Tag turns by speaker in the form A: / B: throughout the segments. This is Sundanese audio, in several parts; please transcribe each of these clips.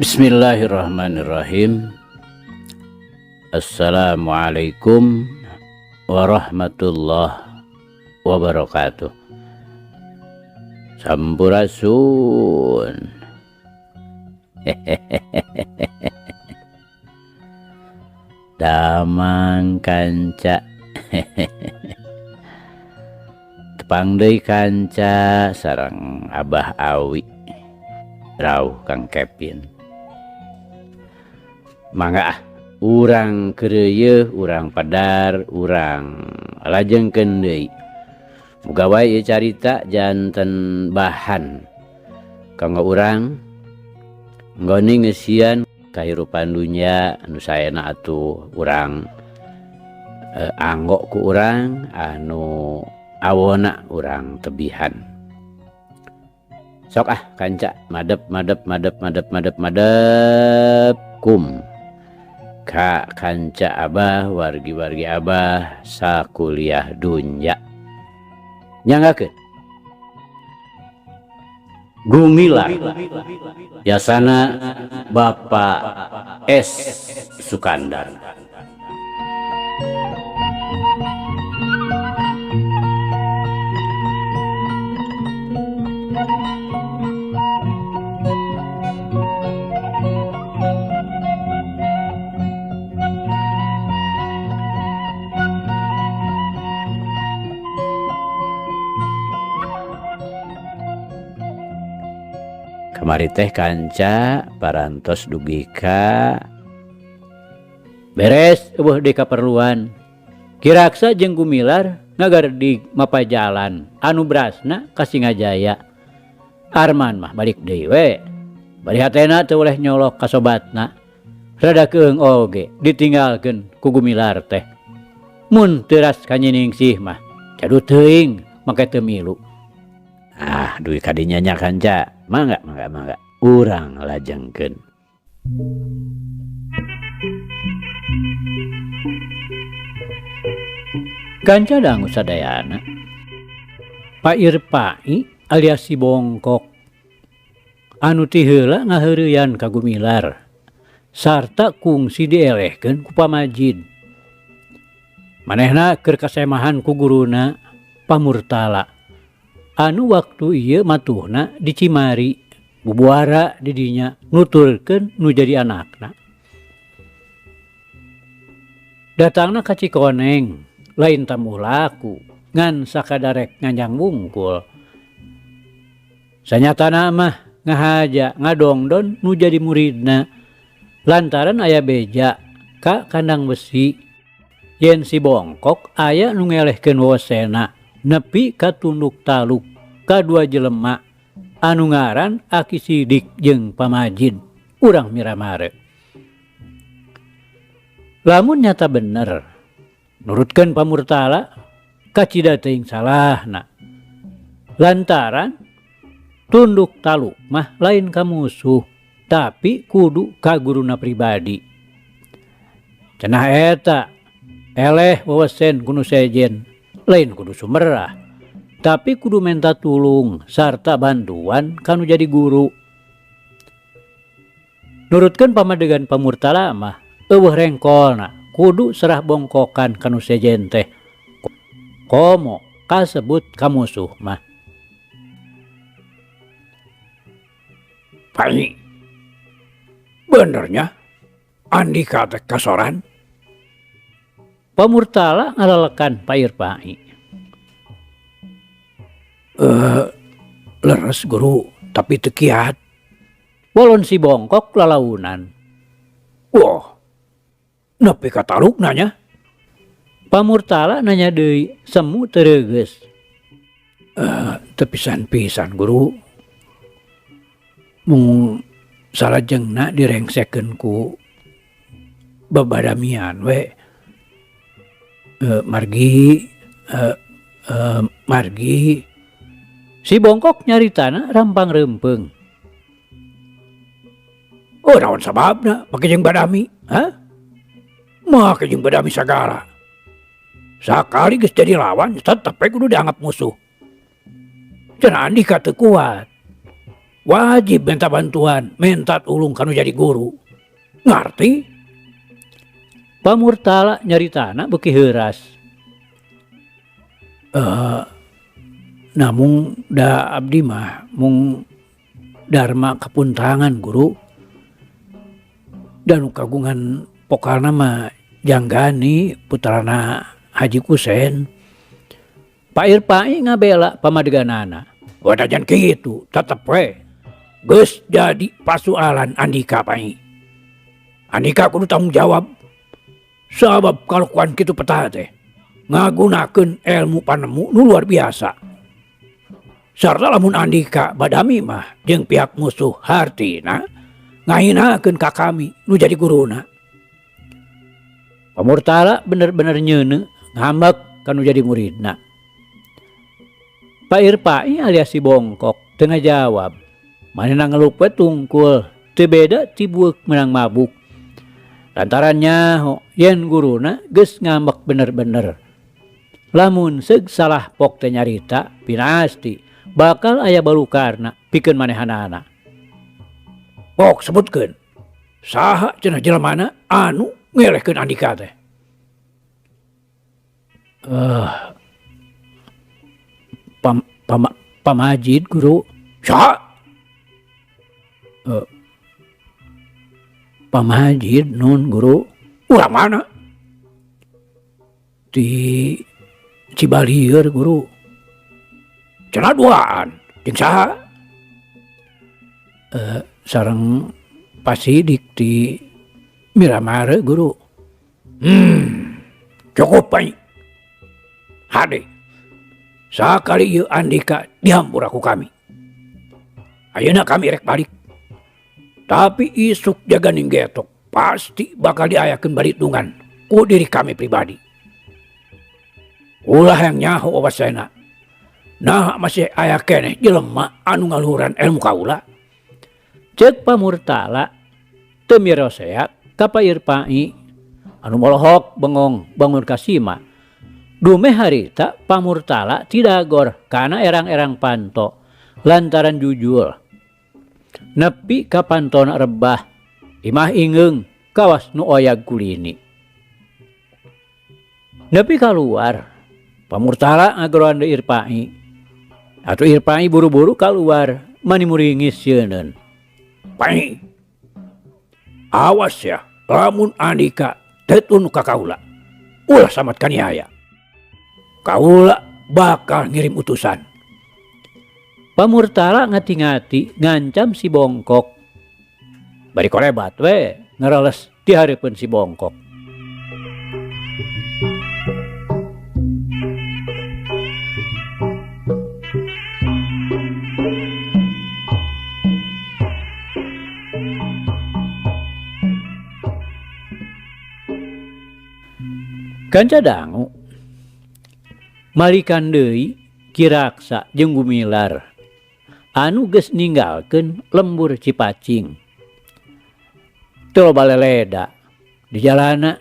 A: Bismillahirrahmanirrahim. Assalamualaikum warahmatullahi wabarakatuh. Sampurasun. Damang kanca. Tepang deui kanca sareng Abah Awi. Rauh Kang Kepin. Mangga urang keureuh, urang padar, urang lajengkeun deui. Muga wae ieu carita janten bahan kanggo urang nggoni ngeusian kahirupan dunya anu saena atuh urang anggo ku urang anu awona urang tebihan. Sok kanca madep kum ka kanca Abah wargi-wargi Abah sakuliah dunya. Nyanggakeun Gumilar yasana Bapak S. Sukandar. Kamari teh kanca parantos dugi ka beres eueuh deui kaperluan. Kiraksa jeung Gumilar ngagardig mapajalan anu berasna ka Singajaya. Arman mah balik deui we. Bari hatena teu oleh nyolok ka sobatna. Rada keung oge ditinggalkeun ku Gumilar teh. Mun teu ras kanyiningsih mah jadu teuing make teu milu. Duit kadinya nya kanca. Mangga. Urang lajengkeun. Kanca dangu sadayana. Pak Irpai alias si Bongkok anu ti heula ngaheureuyan ka Gumilar sarta kungsi dielehkeun ku pamajid. Manehna keur kasemahan ku guruna Pamurtala anu waktu ieu matuhna di Cimari bubuara di dinya nuturkeun nu jadi anakna. Datangna ka Cikoneng lain tamu laku ngan sakadarek nganjang wungkul. Sanyatana mah ngahaja ngadongdon nu jadi muridna lantaran aya beja ka kandang besi yen si Bongkok aya nu ngelehkeun wosena nepi ka tunduk taluk kadua jelema anu ngaran Aki Sidik jeung Pamajid urang miramare. Lamun nyata bener nurutkeun Pamurtala kacida teuing salahna. Lantaran tunduk taluk mah lain ka musuh tapi kudu ka guruna pribadi. Cenah eta eleh wewesen kudu sejen lain kudu sumerah tapi kudu menta tulung sarta bantuan kanu jadi guru. Nurutkeun pamadegan Pamurtala mah eueuh rengkolna kudu serah bongkokan kanu sejen teh komo kasebut ka musuh mah.
B: Pai benernya Andika teh kasoran.
A: Pamurtala ngalelekan Pak Irpai.
B: Leres guru tapi teu kiat.
A: Walon si Bongkok lalaunan.
B: Wah, nepi ka taluk nanya.
A: Pamurtala nanya deui semu tereugeus.
B: Teu pisan-pisan guru. Mung salajengna direngsekeun ku babadamian we. Margi.
A: Si Bongkok nyaritana rampang rempeng.
B: Oh, naon sababna make jeung badami? Make jeung badami sagala. Sakali geus jadi lawan tetep kudu dianggap musuh. Cenah Andika teu kuat. wajib minta bantuan, minta tulung kanu jadi guru. Ngerti?
A: Pamurtala nyaritana beuki heuras.
B: Namung da abdi mah mung dharma kapuntangan guru. Dan kagungan pokalna mah Janggani putrana Haji Kusen.
A: Pak Irpai ngabela pamadeganana.
B: Wadajan kitu, tetep we. Geus jadi pasualan Andika pai. Andika kudu tanggung jawab. Sabab kalakuan kitu peta teh ngagunakeun ilmu panemu nu luar biasa. Sarta lamun Andika badami mah jeung pihak musuh hartina ngahinakeun ka kami nu jadi guruna.
A: Pamurtala bener-bener nyeuneu ngambek kanu jadi muridna. Pak Irpai alias si bongkok teu ngajawab. Manehna ngelup we tungkul, teu beda ti bueuk menang mabuk. Lantarannya yen guruna geus ngambek bener-bener. Lamun seug salah pok teh nyarita, pinasti bakal aya balukarna pikeun manehanana.
B: Pok sebutkeun. Saha cenah jelemana anu ngelehkeun Andika teh?
A: Pamajid guru.
B: Saha?
A: Pamajid nun guru.
B: Urang mana?
A: Di Cibalieur guru.
B: Cenah duaan. Jeung saha?
A: Sareng Pasidik di Miramare guru.
B: Cukup pai. Hade. Sakali ieu Andika dihampur aku kami. Ayeuna kami rek balik. Tapi isuk jaga ninggetok pasti bakal diayakeun balitungan ku diri kami pribadi. Ulah yang nyaho wasena. Nah masih aya keneh jelema anu ngaluhuran ilmu kaula.
A: Ceuk Pamurtala teu miroseak ka Pak Irpai anu molohok bengong bangun kasima. Dume harita Pamurtala tidagor kana erang-erang panto lantaran jujur. Nepi ka pantona rebah imah ingeung kawas nu oyag kulini. Nepi kaluar Pamurtala ngagoran deui Irpai. Atuh Irpai buru-buru kaluar manimuringis sieunun.
B: Pai. Awas ya, lamun Andika tetun ka kaula. Ulah samat kaniaya. Kaula bakal ngirim utusan.
A: Pamurtala ngati-ngati ngancam si bongkok. Bari korebat we ngareles ti hareupeun si bongkok. Kanca dangu malikan deui Kiraksa jeung Gumilar anu geus ninggalkeun lembur Cipacing. Teu loba leleda di jalana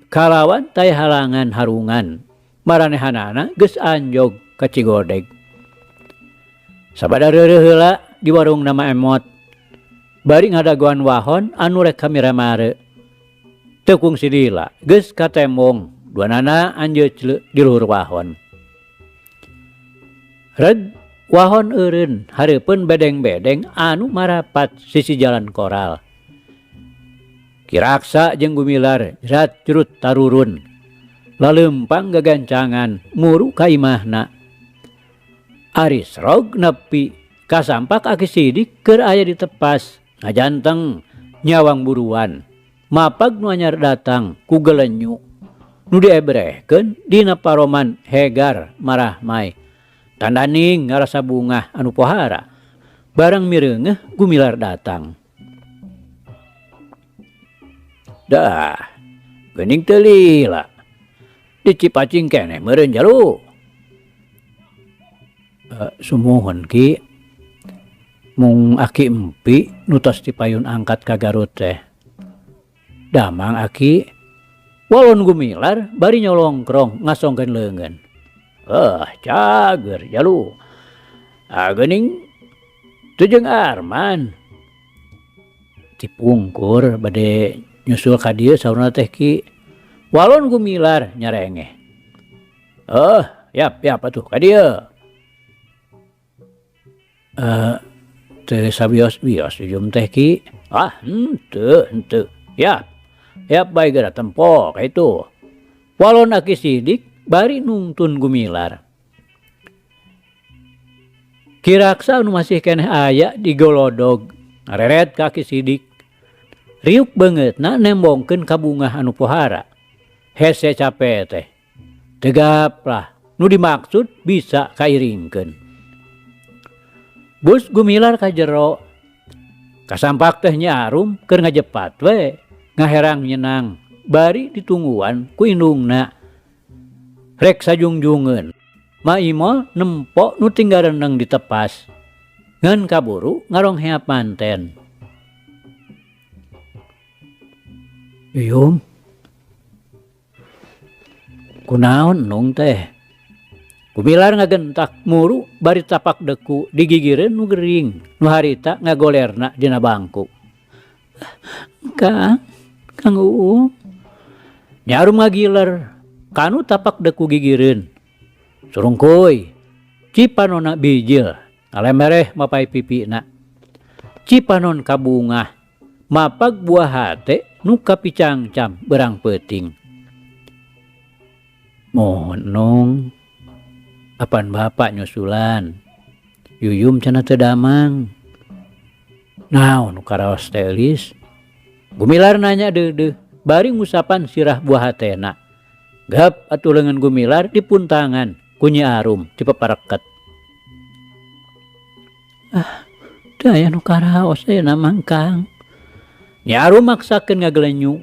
A: kalawan taya halangan harungan maranehanana geus anjog ka Cigodeg. Sabadari heula di warung nama Emot bari ngadagoan wahon anu rek ka Miramare. Teu kungsi lila geus katembong duanana anjeut di luhur wahon. Reg wahon eureun hareupeun bedeng-bedeng anu marapat sisi jalan koral. Kiraksa jeung Gumilar jerat curut tarurun. Laleumpang gagancangan muru ka imahna. Ari srog nepi kasampak aki sidik keur aya di tepas ngajanteng nyawang buruan. Mapag nu anyar datang ku gelenyu nu diebrehkeun dina paroman Hegar Marahmai. Tandaning ngarasa bungah anu pohara. Barang mireungeuh Gumilar datang. Dah, geuning teu lila. Di Cipacing keneh meureun jalu. Sumuhun Ki. Mung Aki empi nu tos dipayun angkat ka Garut teh. Damang Aki. Walon Gumilar bari nyolongkrong ngasongkeun leungeun. Cager jalu. Geuning Teu jeung Arman. Dipungkur bade nyusul ka dieu saurna teh Ki. Walon Gumilar nyarengeh. Yap atuh ka dieu. Teu sabios-bios ujum teh Ki. Henteu. Yap bae geura tempo ka itu. Walon Aki Sidik bari nungtun Gumilar. Ki Raksa anu masih keneh aya di golodog ngareret ka Aki Sidik. Riuk beungeutna nembongkeun ka bungah anu pohara. Hese capek teh. Tegap lah nu dimaksud bisa kairingkeun. Bus Gumilar ka jero. Kasampak teh Nyarum keur ngajepat we. Ngaherang nyenang. Bari ditungguan ku indungna. Rek sajungjungeun. Maimol nempok nu tinggal reneng ditepas. Ngan kaburu ngaronghea panten. Yuyum. Kunaon nung teh? Gumilar ngagentak muru bari tapak deku digigireun nu gering nu harita ngagolerna dina bangku. Kang Uung. Nyarum ngagiler kanu tapak deku gigireun. Surungkuy, cipanonna bijil, ngalemereh mapai pipina. Cipanon kabungah, mapag buah hate nu kapicangcam berang peuting. Mohon nong, apan bapak nyusulan, Yuyum cenah teu damang. Naon nu karaos telis? Gumilar nanya deudeuh, bari ngusapan sirah buah hatena. Gap atuh leungeun Gumilar dipuntangan. Ku Nyarum cipepareket. Daya nu karaos ayeuna mangkang. Nyarum maksakeun ngagelenyu.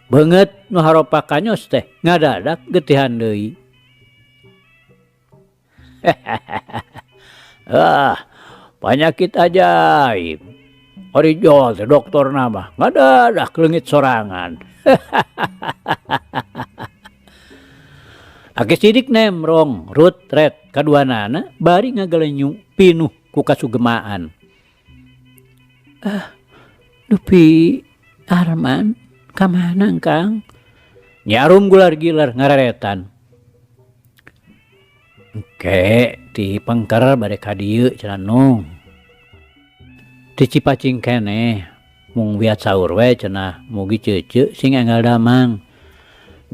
A: Beungeut nu haropa kanyos teh ngadadak getihan deui. Panyakit ajaib. Orijol teh doktorna mah ngadadak leungit sorangan. Aki Sidik nemrong rut ret kaduanana bari ngagelenyu pinuh ku kasugemaan. Dupi Arman kamana Kang? Nyarum gular-gilar ngareretan. Engke ti pengker bade ka dieu cenah nung. Ti Cipacing keneh mung wiat saur we cenah mugi ceuceu sing enggal damang.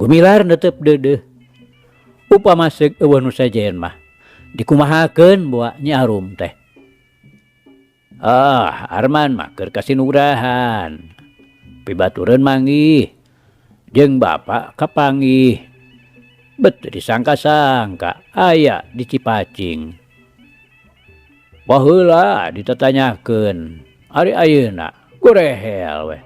A: Gumilar netep deudeuh. Upama seug eueuh nu sejen mah dikumahakeun bawa Nyarum teh. Arman mah keur kasinugrahan. Pibatureun manggih. Jeung bapak kapanggih. Bet disangka-sangka aya di Cipacing. Baheula ditatanyakeun. Ari ayeuna gorehel we.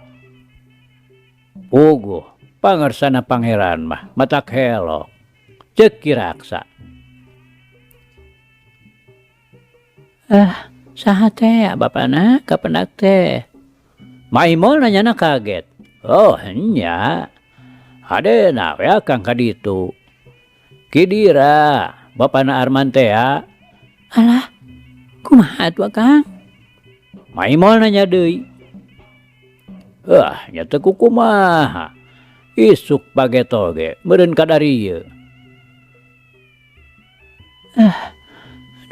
A: Puguh pangersana pangeran mah matak helok. Ceuk Ki Raksa. Saha teh bapana kapendak teh? Maimol nanyana kaget. Nya. Hadena we Kang ka ditu. Ki dira bapana Arman teh. Alah, kumaha atuh Kang? Maimol nanya deui. Nya teu kumaha. Isuk pagetoge meureun ka darieu.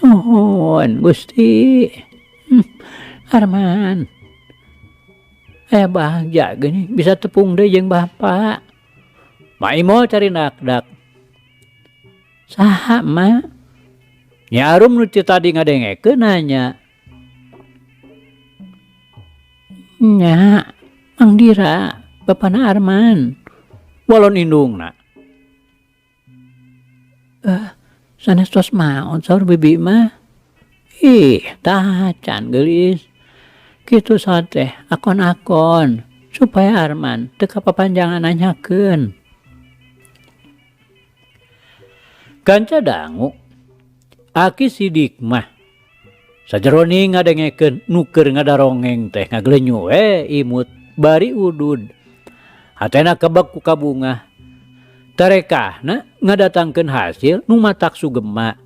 A: Nuhun Gusti. Arman. Bahagja geuning bisa tepung deui jeung Bapak. Maimol cari nakdak. Saha mah? Nyarum nu tadi ngadengekeun nanya. Nya, Mang Dira, bapana Arman. Walon indungna. Sanes tos maon saur bibi mah. Tacan geulis. Kitu teh akon-akon supaya Arman teu kapapanjangan nanyakeun. Kanca dangu Aki Sidik mah sajeroni ngadengekeun nu keur ngadarongeng teh ngagelenyu imut bari udud. Hatena kebek ku kabungah. Tarekahna ngadatangkeun hasil nu matak sugema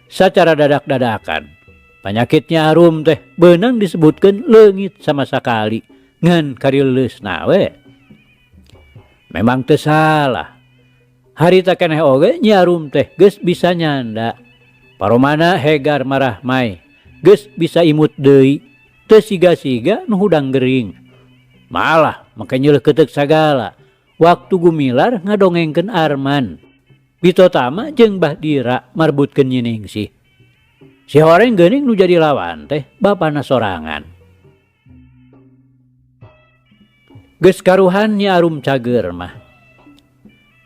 A: sacara dadak-dadakan. Panyakitnya Arum teh beunang disebutkeun leungit sama sakali ngan karileusna we. Memang teu salah. Harita keneh oge Nyi Arum teh geus bisa nyanda. Paromana hegar marah mai, geus bisa imut deui, teu siga-siga nu hudang gering. Malah make nyeuleukeuteuk sagala. Waktu Gumilar ngadongengkeun Arman. Bitotama jeung Mbah Dira marbutkeun Nyi Ningsih. Si horeng geuning nu jadi lawan teh bapana sorangan. Geus karuhan Nyi Arum cager mah.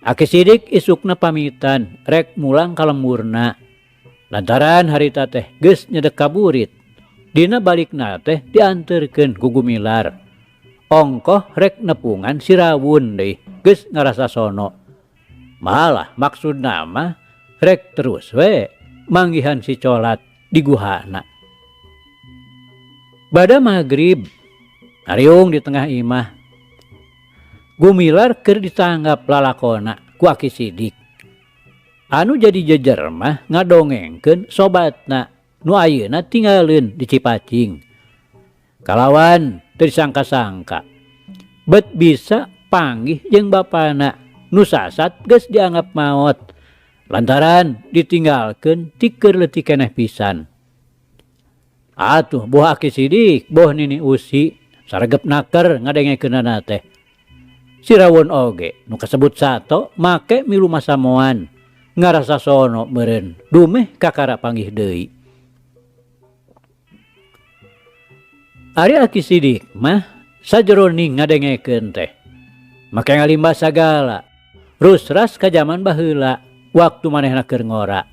A: Aki sidik isukna pamitan rek mulang ka lemburna. Lantaran harita teh geus nyedek ka burit. Dina balikna teh dianterkeun ku Gumilar. Ongkoh rek nepungan si Rawun deui geus ngarasa sono. Malah maksudna mah rek terus we manggihan si Colat di guhana. Bada magrib ariung di tengah imah. Gumilar keur ditanggap lalakona ku Aki Sidik. Anu jadi jejer mah ngadongengkeun sobatna nu ayeuna tinggalin di Cipacing. Kalawan teu disangka-sangka bet bisa panggih jeung bapana nu sasat geus dianggap maot lantaran ditinggalkeun ti keur leutik keneh pisan. Atuh boh Aki Sidik, boh Nini Usi saregep naker ngadengekeunana teh. Si Rawon oge nu kasebut sato make milu masamoan ngarasa sono meureun dumeh kakara panggih deui. Ari Aki Sidik mah sajeroning ngadengekeun teh make ngalimbah sagala. Rusras ka jaman baheula waktu manehna keur ngora.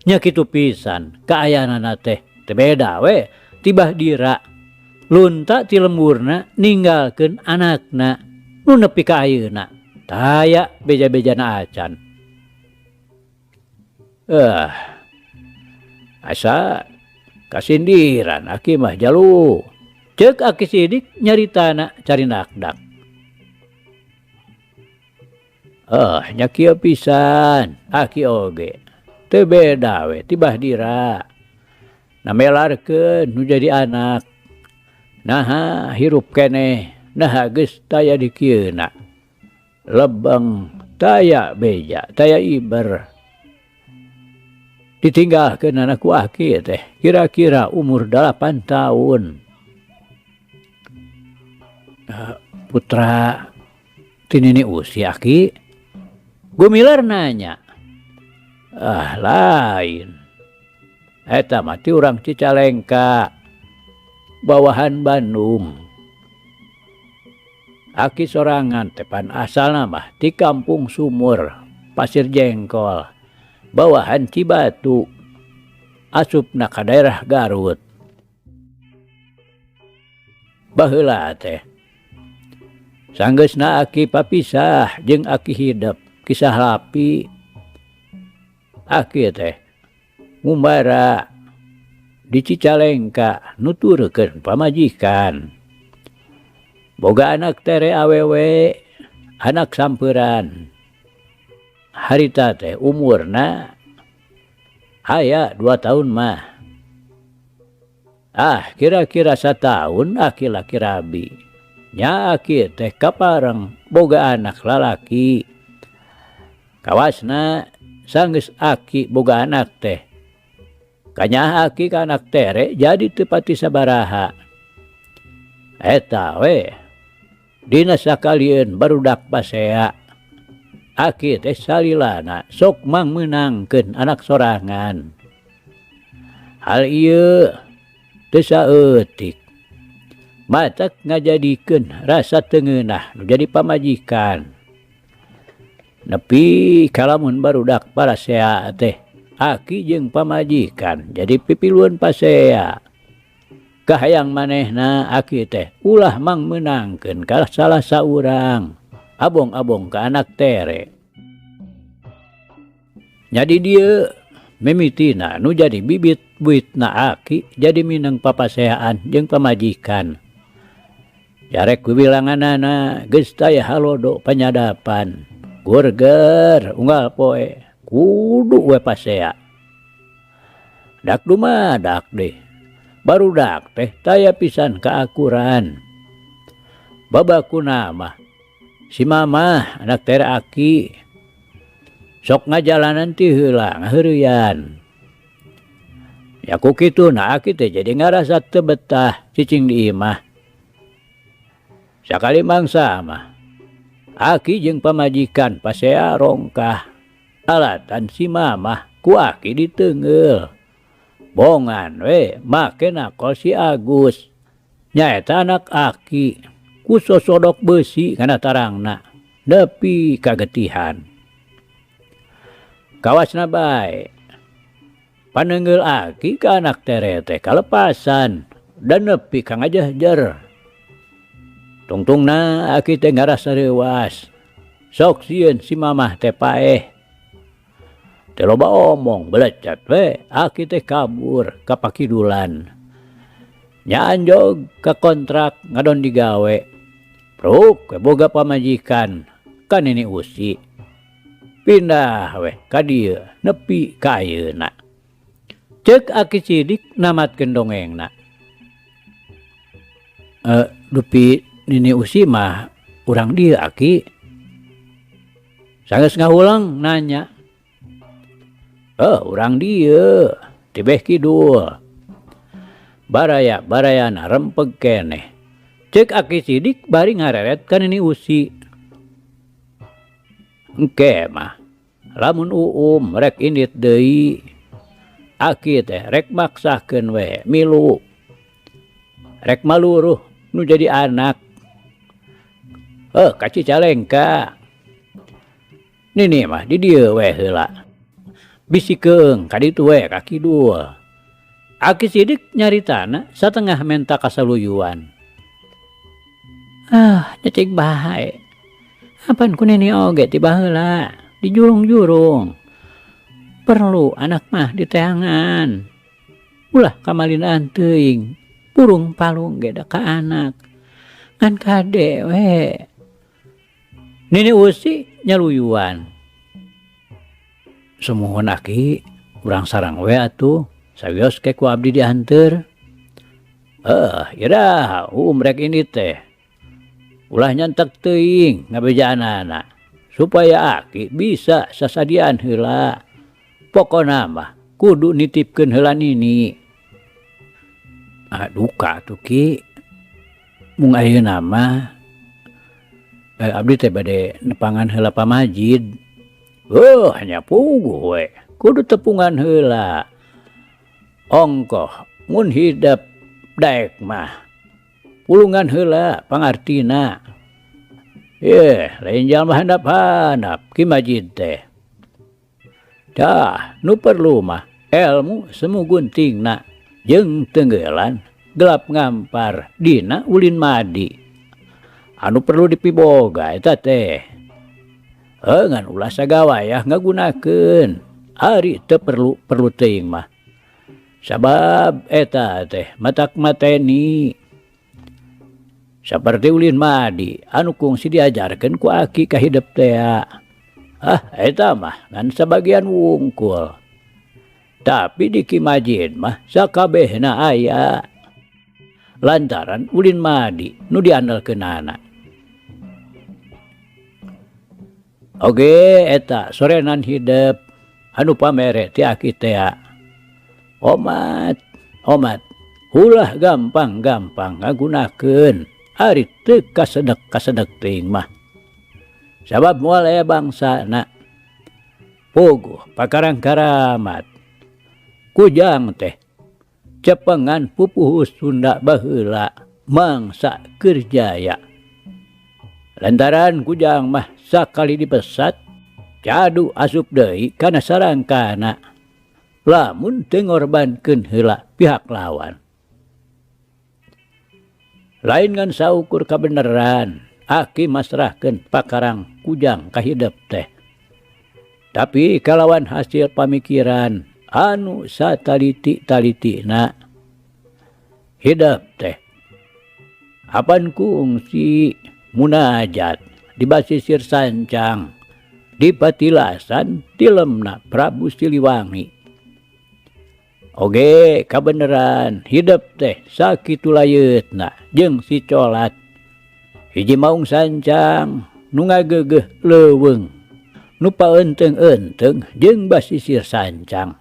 A: Nya kitu pisan kaayanana teh teu beda we ti Mbah Dira. Lunta ti lemburna ninggalkeun anakna nu nepi ka ayeuna. Taya beja-bejana acan. Asa kasindiran Aki mah jalu. Ceuk Aki Sidik nyaritana carindak-dak. Nya kieu pisan Aki oge teu beda we ti Mbah Dira. Namelarkeun nu jadi anak. Naha hirup keneh, naha geus taya di kieuna. Lebeng taya beja, taya iber. Ditinggalkeun anakku Aki teh kira-kira umur 8 tahun. Putra ti Nini Usi Aki. Gumilar nanya. Lain. Eta mah ti urang Cicalengka. Bawahan Bandung. Aki sorangan tepan asalna mah ti Kampung Sumur, Pasir Jengkol. Bawahan Cibatu. Asupna ka daerah Garut. Baheula teh sanggeusna Aki papisah jeung Aki hidup kisah lapi. Aki teh ngumbara di Cicalengka nuturkeun pamajikan. Boga anak tere awewe, anak sampeuran. Harita teh umurna aya 2 tahun mah. Kira-kira 1 tahun Aki laki rabi. Nya Aki teh kapareng boga anak lalaki. Kawasna sanggeus Aki boga anak teh. Kanyah Aki ka anak tere jadi teu pati sabaraha. Eta we dina sakalieun barudak pasea. Aki teh salilana sok mangmeunangkeun anak sorangan. Hal ieu teu saeutik. Matak ngajadikeun rasa teu ngeunah nu jadi pamajikan. Nepi kalamun barudak parasea teh Aki jeung pamajikan jadi pipiluan pasea. Kahayang manehna Aki teh ulah mangmeunangkeun ka salah saurang. Abong-abong ka anak tere. Jadi dia mimitina nu jadi bibit buitna Aki jadi mineng papaseaan jeung pamajikan. Jarek kubilanganana geus taya halodo panyadapan. Gurger unggal poe kudu we pasea. Dak dumadak deh barudak teh taya pisan kaakuran. Babakuna mah si mamah anak tere aki sok ngajalanan ti heula ngaheureuyan. Ya ku kitu na aki teh jadi ngarasa teu betah cicing di imah. Sakali mangsa mah aki jeung pamajikan pasea rongkah alatan si mamah ku aki diteungeul. Bongan we make nakol si Agus. Nyaeta anak aki ku sosodok besi kana tarangna nepi kagetihan. Kawasna bae paneungeul aki ka anak tere teh kalepasan dan nepi ka ngajehjer. Tungtungna aki teh ngarasa reuas. Sok sieun si mamah teh paeh. Teh loba omong belecet we aki teh kabur ka pakidulan. Nya anjog ka kontrak ngadon digawe. Pruk we boga pamajikan ka Nini Usi. Pindah we ka dieu nepi ka ayeuna. Ceuk aki cidik namatkeun dongengna. Dupi Nini Usi mah urang dieu aki. Sanggeus ngahulang nanya. Urang dieu tibeh kidul. Barayana rempeg keneh. Ceuk aki sidik bari ngareret ka Nini Usi. Engke mah lamun rek indit deui. Aki teh rek maksakeun we milu. Rek maluruh nu jadi anak. Ka Cicalengka. Nini mah di dieu we heula. Bisikeung ka ditu we ka kidul. Aki sidik nyaritana satengah menta kasaluyuan. Nyecik bae. Apan ku Nini oge ti baheula di jurung-jurung. Perlu anak mah diteangan. Ulah kamalinaan teuing. Burung palung ge da ka anak. Ngan kade we. Nini Usi nyaluyuan. Semuhun aki urang sarang we atuh sawios ke ku abdi dianteur. Ira rek ini teh ulah nyantek teuing ngabejaanana supaya aki bisa sasadian heula. Pokona mah kudu nitipkeun heula Nini. Duka atuh Ki. Mung ayeuna mah abdi teh bade nepangan heula pamajid. Hanya puguh we. Kudu tepungan heula. Ongkoh mun hidep daek mah pulungan heula pangartina. Lain jalma handap-handap ki majid teh. Dah nu perlu mah ilmu semu guntingna jeung tenggelan gelap ngampar dina ulin madi. Anu perlu dipiboga eta teh. Ngan ulah sagawayah ngagunakeun. Ari teu perlu teuing mah. Sabab eta teh matak mateni. Saperti ulin madi anu kungsi diajarkeun ku aki ka hidep teh. Eta mah ngan sabagian wungkul. Tapi di Kimajid mah sakabehna aya. Lantaran ulin madi nu diandalkeunana. Oge eta sorenan hidep anu pamere ti aki teh. Omat ulah gampang ngagunakeun ari teu kasedek teuing mah. Sabab moal aya bangsana puguh pakarang karamat. Kujang teh cepengan pupuh Sunda baheula mangsa keur jaya. Lantaran kujang mah sakali dipesat cadu asup deui kana sarangkana. Lamun teu ngorbankeun heula pihak lawan. Lain ngan saukur kabeneran aki masrahkeun pakarang kujang ka hidep teh. Tapi kalawan hasil pamikiran anu sataliti-talitina hidep teh. Apan kungsi munajat di basisir sancang di patilasan tilemna Prabu Siliwangi. Oge kabeneran hidup teh sakitu layeutna jeung si colat. Hiji maung sancang nu ngagegeh leuweung nu paeunteng-eunteng jeung basisir sancang.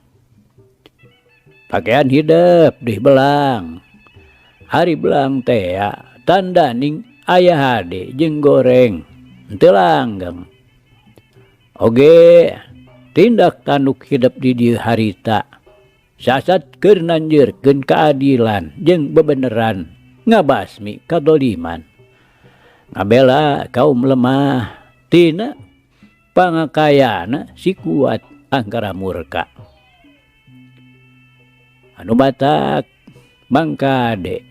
A: Pakaian hidup di belang. Hari belang teh tandaning aya hade jeung goreng teu langgeng. Oge tindak tanduk hidup di dieu harita sasat keur nanjeurkeun keadilan jeung bebeneran ngabasmi kadoliman. Ngabela kaum lemah tina pangakayana si kuat angkara murka. Anu batak mangkade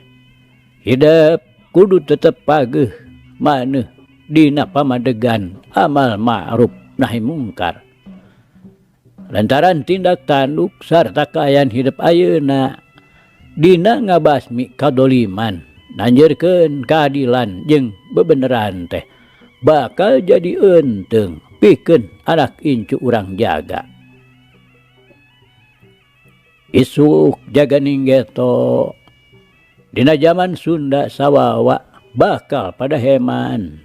A: hidup kudu tetep pageuh maneuh dina pamadegan amal ma'ruf nahi mungkar. Lantaran tindak tanduk sarta kaayaan hidup ayeuna dina ngabasmi kadoliman nanjeurkeun keadilan jeung bebeneran teh bakal jadi eunteng pikeun anak incu urang jaga. Isuk jaga ninggeto dina zaman Sunda sawawa bakal pada heman,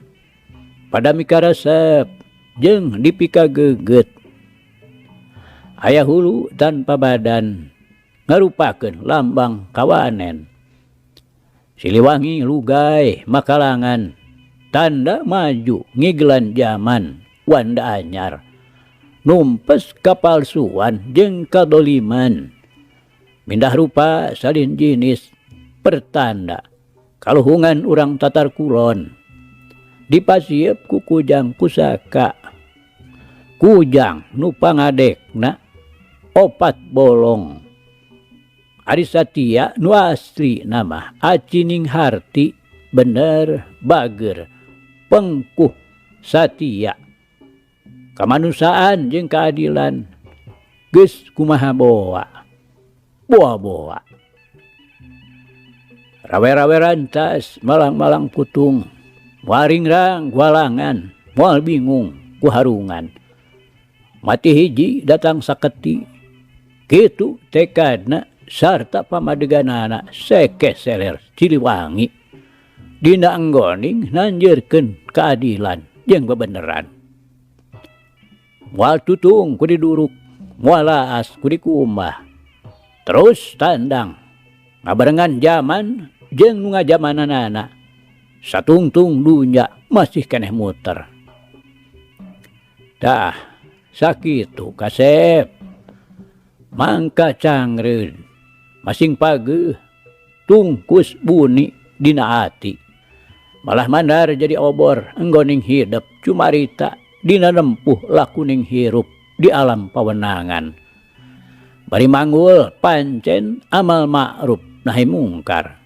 A: pada mikaresep jeung dipikageget. Aya hulu tanpa badan ngarupakeun lambang kawanen. Siliwangi lugay makalangan tanda maju ngiglan zaman wanda anyar. Numpes kapalsuan jeung kadoliman. Mindah rupa salin jinis pertanda kaluhungan urang Tatar Kulon. Dipasiep ku kujang pusaka. Kujang nu pangadekna opat bolong. Ari satia nu asli nama Acining Harti bener bager pengkuh satia. Kamanusaan jeung keadilan geus kumaha boa. Boa-boa. Rawe-rawe rantas malang-malang putung. Waringrang walangan moal bingung ku harungan. Mati hiji datang saketi. Kitu tekadna sarta pamadeganana seke seler Siliwangi. Dina anggoning nanjeurkeun keadilan jeung bebeneran. Moal tutung ku diduruk, moal laas ku dikumah. Terus tandang ngabarengan zaman jeung nu ngajamananana. Satungtung dunya masih keneh muter. Dah sakitu kasep. Mangka cangreun masing pageuh tungkus buni dina ati. Malah mandar jadi obor enggoning hidup cumarita dina nempuh lakuning hirup di alam pawenangan. Bari manggul pancen amal ma'ruf nahi mungkar.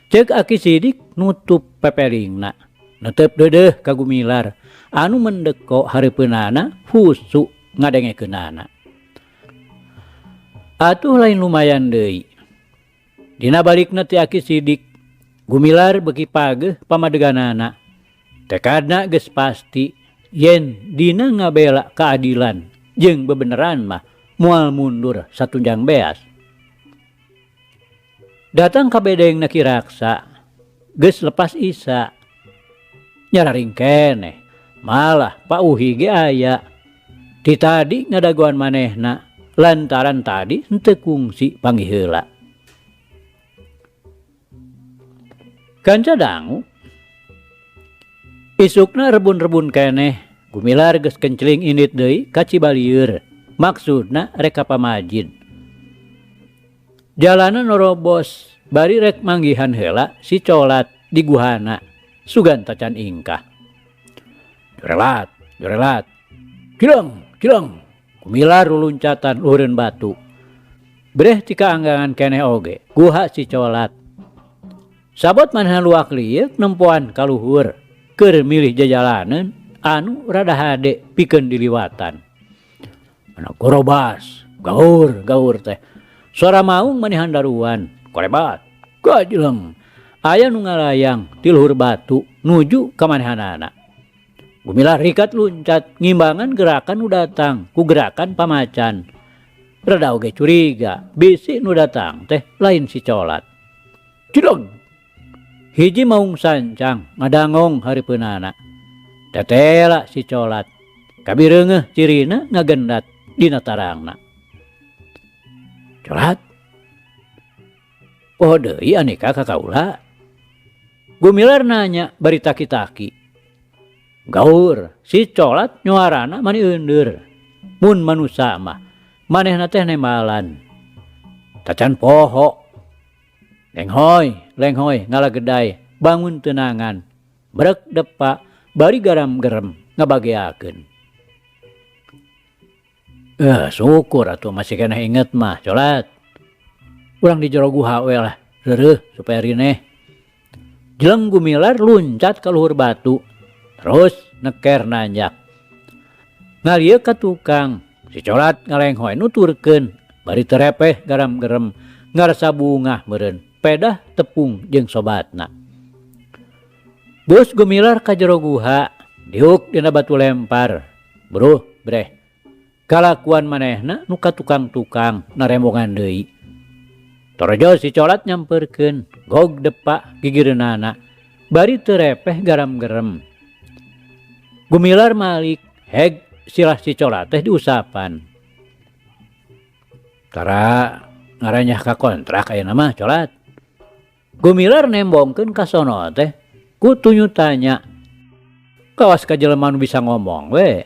A: Ceuk Aki Sidik nutup pepelingna. Netep deudeuh ka Gumilar anu mendeko hareupeunana husu ngadengekeunana. Atuh lain lumayan deui. Dina balikna ti Aki Sidik, Gumilar beuki pageuh pamadeganana. Tekadna geus pasti yen dina ngabela keadilan jeung bebeneran mah moal mundur satunjang beas. Datang ka bedengna Ki Raksa geus lepas Isa. Nyararing keneh malah pauhi ge aya. Ti tadi ngadagoan manehna lantaran tadi henteu kungsi panggih heula. Kanca dangu isukna rebun-rebun keneh Gumilar geus kenceling indit deui ka Cibalieur. Maksudna rek ka Pamajid. Jalanan norobos bari rek manggihan heula si colat di guhana sugan tacan ingkah. Jorelat. Cileng. Gumilar luncatan luhureun batu. Breh ti kaanggangan keneh oge guha si colat. Sabot manehna luak liuk nempoan ka luhur keur milih jajalaneun anu rada hade pikeun diliwatan. Anak gorobas, gaur teh. Suara maung manehan daruan, korebat, gajleng. Aya nu ngalayang ti luhur batu nuju ka manehanana. Gumilar rikat luncat ngimbangan gerakan nu datang ku gerakan pamacan. Rada oge curiga, bisi nu datang teh lain si Colat.
B: Cideng.
A: Hiji maung sancang ngadangong haripeunana. Tetela si Colat. Kabireungeuh cirina ngagendat dina tarangna.
B: Colat.
A: Poho deui Andika ka kaula. Gumilar nanya bari taki-taki. Gaur, si Colat nyuarana mani eundur. Mun manusa mah manehna teh nemalan. Tacan poho. Lenghoy ngalagedai bangun tenangan. Brek depa bari garam gerem ngabageakeun. Syukur atuh masih kena inget mah Colat. Urang di jero guha we lah, reureuh supaya rineh. Jeleng Gumilar luncat ka luhur batu. Terus neker nanjak. Ngalieu ka tukang, si Colat ngalenghoy nuturkeun, bari terepeh garam gerem ngarasa bungah meureun, pedah tepung jeung sobatna. Bus Gumilar ka jero guha, diuk dina batu lempar. Bruh, breh. Kalakuan manehna nu ka tukang-tukang narembongan deui. Torojo si Colat nyamperkeun, gog depa gigireunana, bari terepeh garam gerem. Gumilar malik, heg silah si Colat teh diusapan. Tara ngaranyah ka kontrak ayeuna mah Colat. Gumilar nembongkeun ka sono teh, ku tunyu tanya. Kawas ka jelema nu bisa ngomong we.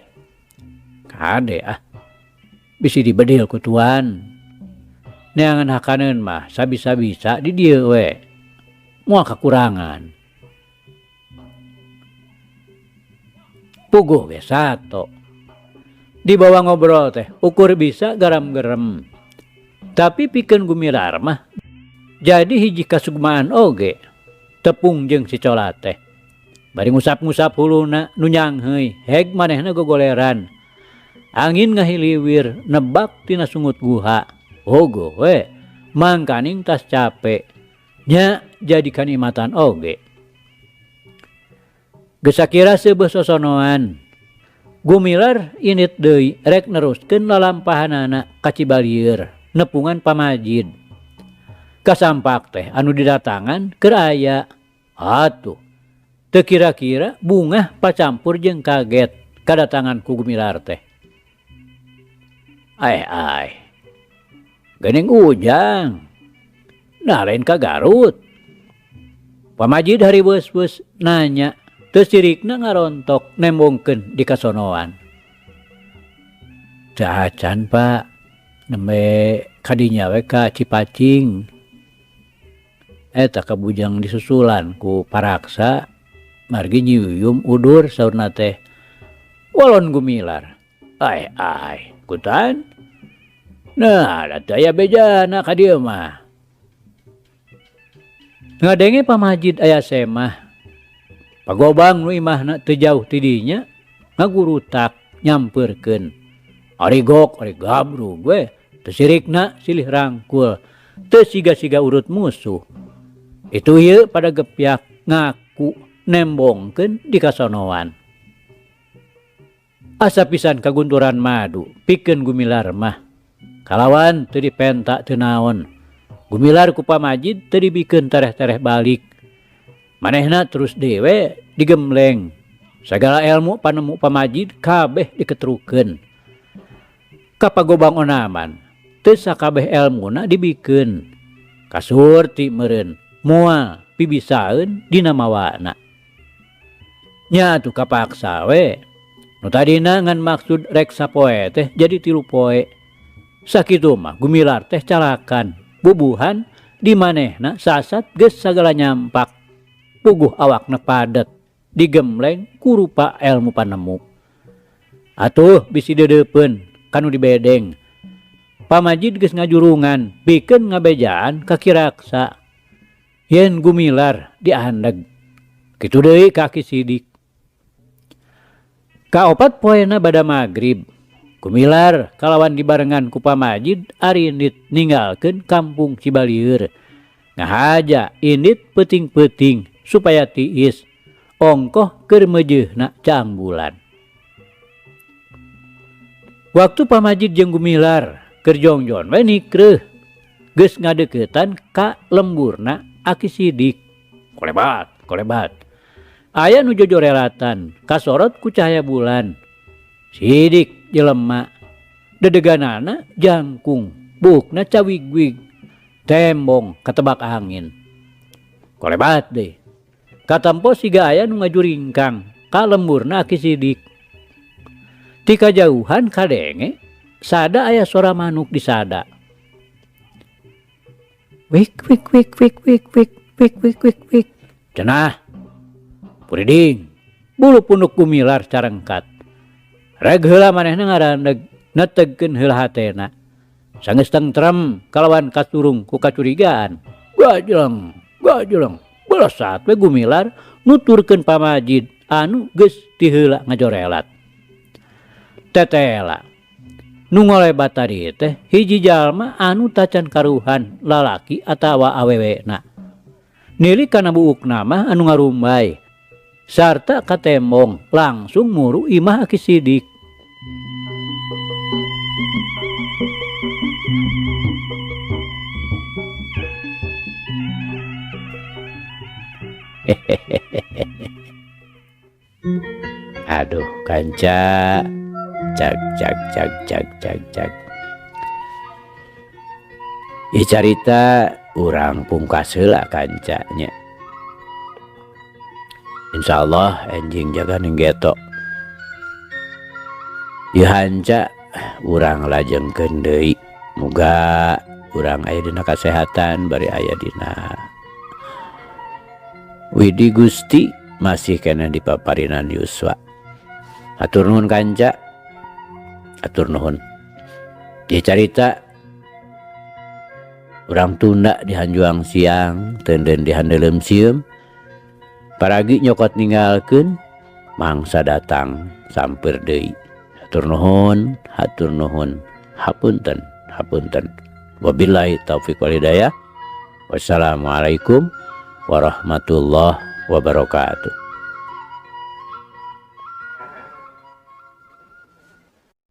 A: Kade bisi dibedil ku tuan. Neangan hakaneun mah sabisa-bisa di dieu we. Moal kakurangan. Puguh we sato. Di bawah ngobrol teh ukur bisa garam gerem. Tapi pikeun Gumilar mah jadi hiji kasugmaan oge. Tepung jeung si Colat teh. Bari ngusap-ngusap huluna nu nyangheuy, heg manehna gogoleran. Angin ngahiliwir nebak tina sungut guha. Ogo we, mangkaning tas capek. Nya jadi kanikmatan oge. Gesakira seubeuh sosonoan. Gumilar init deui rek neruskeun lalampahanana ka Cibalieur, nepungan Pamajid. Kasampak teh anu didatangan keur aya. Atuh, teu kira-kira bungah pacampur jeung kaget kadatangan ku Gumilar teh. Ai. Geuning ujang. Nah lain ka Garut. Pamajid hari beus-beus nanya, teu sirikna ngarontok nembongkeun di kasonoan. Cacan Pak, nembe kadinya we ka Cipacing. Eta ka bujang disusulan ku paraksa, margi nyiyuyum udur saurna teh. Walon Gumilar. Ai, kutan. Nah, da aya bejana ka dieu mah. Ngadenge Pamajid aya semah. Pagobang nu imahna teu jauh ti dinya ngagurutak nyampeurkeun. Ari gok, ari gabrug we, teu sirikna silih rangkul, teu siga-siga urut musuh. Itu ieu pada gepyak ngaku nembongkeun di kasonoan. Asa pisan kagunturan madu pikeun Gumilar mah. Kalawan teu dipenta teu naon. Gumilar ku Pamajid teu dibikeun tereh-tereh balik. Manehna terus dewe digemleng. Sagala ilmu panemu Pamajid kabeh diketrukeun. Kapagobang onaman teu sakabeh ilmuna dibikeun. Kasurti meureun moal pibisaeun dina mawana. Nya atuh kapaksa we. Nu tadina ngan maksud rek sapoe teh jadi 3 poe. Sakitu mah Gumilar teh calakan, bubuhan di manehna sasat geus sagala nyampak. Puguh awakna padet, digemleng ku rupa ilmu panemu. Atuh bisi deudeupeun kanu dibedeng. Pamajid geus ngajurungan pikeun ngabejaan ka Kiraksa. Yen Gumilar diandeg. Kitu deui kaki sidik. Kaopat poena bada magrib. Gumilar kalawan dibarengan ku Pamajid ari indit ninggalkeun kampung Cibalieur. Ngahaja indit peuting-peuting supaya tiis ongkoh keur meujeuhna caang bulan. Waktu Pamajid jeung Gumilar Kerjongjon we nikreuh geus ngadeukeutan ka lemburna Aki Sidik. Kolebat. Aya nu jojorelatan kasorot ku cahaya bulan. Sidik jelema dedeganana jangkung, bukna cawigwig, tembong katebak angin. Kolebat deui. Katampo siga aya nu ngajuringkang ka lemburna Aki Sidik. Ti kajauhan kadenge sada aya suara manuk di sada. Wik. Cenah. Puriding. Bulu punduk Gumilar carengkat. Reg heula manehna ngarandeg netegkeun heula hatena. Sanggeus tentrem kalawan kasurung ku kacurigaan. Gajleng. Belesat we Gumilar nuturkeun pamajid anu geus ti heula ngajorelat. Tetela. Nu ngolebat tadi teh hiji jalma anu tacan karuhan lalaki atawa awewena. Nili kana buukna mah anu ngarumbay. Sarta katembong langsung muru imah Aki Sidik. Aduh kanca. Cak. Ieu carita urang pungkas heula kancanya. Insyaallah enjing jaga ninggeto. Ieu hanca urang lajengkeun deui. Muga urang aya dina kasehatan bari aya dina widi Gusti masih kena dipaparinan yuswa. Hatur nuhun kanca. Atur nuhun. Ieu carita urang tunda di Hanjuang siang, teunden di handeulem sieum. Paragi nyokot ninggalkeun mangsa datang samper deui. Hatur nuhun. Hapunten. Wabillahi taufik wal hidayah. Wassalamualaikum warahmatullahi wabarakatuh.